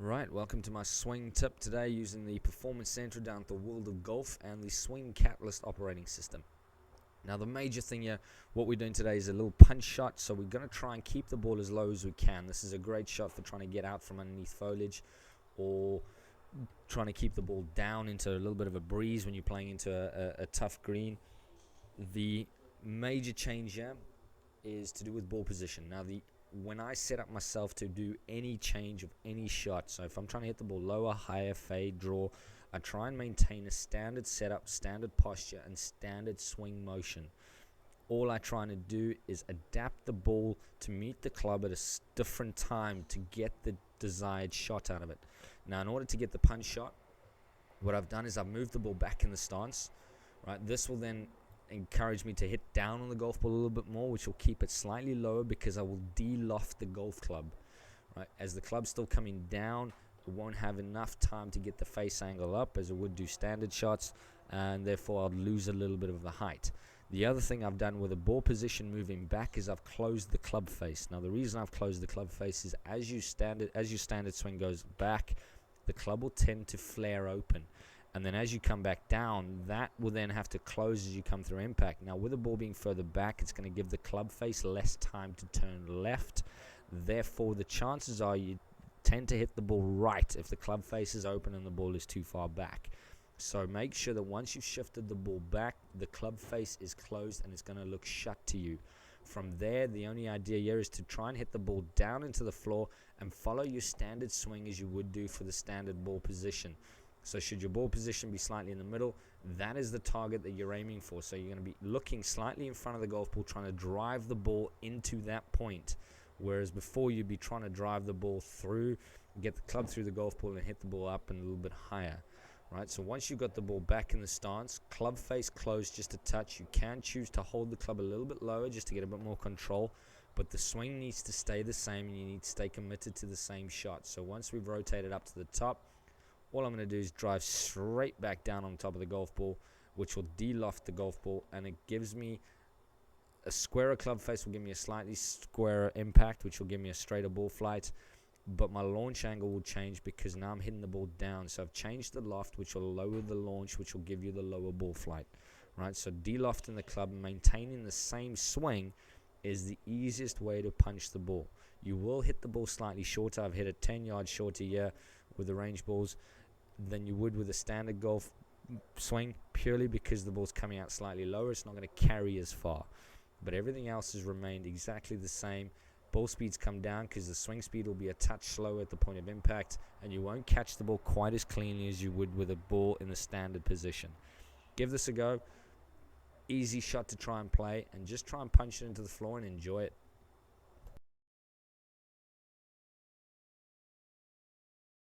Right, welcome to my swing tip today using the Performance Center down at the World of Golf and the Swing Catalyst operating system. Now the major thing here, what we're doing today is a little punch shot, so we're going to try and keep the ball as low as we can. This is a great shot for trying to get out from underneath foliage or trying to keep the ball down into a little bit of a breeze when you're playing into a tough green. The major change here is to do with ball position. Now when I set up myself to do any change of any shot, so if I'm trying to hit the ball lower, higher, fade, draw, I try and maintain a standard setup, standard posture, and standard swing motion. All I'm trying to do is adapt the ball to meet the club at a different time to get the desired shot out of it. Now, in order to get the punch shot, what I've done is I've moved the ball back in the stance. Right, this will then encourage me to hit down on the golf ball a little bit more, which will keep it slightly lower because I will de-loft the golf club. Right, as the club's still coming down, it won't have enough time to get the face angle up as it would do standard shots, and therefore I'll lose a little bit of the height. The other thing I've done with the ball position moving back is I've closed the club face. Now the reason I've closed the club face is as your standard swing goes back, the club will tend to flare open. And then as you come back down, that will then have to close as you come through impact. Now with the ball being further back, it's going to give the club face less time to turn left. Therefore, the chances are you tend to hit the ball right if the club face is open and the ball is too far back. So make sure that once you've shifted the ball back, the club face is closed and it's going to look shut to you. From there, the only idea here is to try and hit the ball down into the floor and follow your standard swing as you would do for the standard ball position. So should your ball position be slightly in the middle, that is the target that you're aiming for. So you're going to be looking slightly in front of the golf ball, trying to drive the ball into that point. Whereas before you'd be trying to drive the ball through, get the club through the golf ball and hit the ball up and a little bit higher. Right, so once you've got the ball back in the stance, club face closed just a touch, you can choose to hold the club a little bit lower just to get a bit more control, but the swing needs to stay the same and you need to stay committed to the same shot. So once we've rotated up to the top, all I'm going to do is drive straight back down on top of the golf ball, which will de-loft the golf ball, and it gives me a squarer club face, will give me a slightly squarer impact, which will give me a straighter ball flight, but my launch angle will change because now I'm hitting the ball down. So I've changed the loft, which will lower the launch, which will give you the lower ball flight. Right, so de-lofting the club, maintaining the same swing is the easiest way to punch the ball. You will hit the ball slightly shorter. I've hit it 10 yards shorter here with the range balls than you would with a standard golf swing, purely because the ball's coming out slightly lower. It's not going to carry as far, but everything else has remained exactly the same. Ball speeds come down because the swing speed will be a touch slower at the point of impact, and you won't catch the ball quite as cleanly as you would with a ball in the standard position. Give this a go. Easy shot to try and play, and just try and punch it into the floor and enjoy it.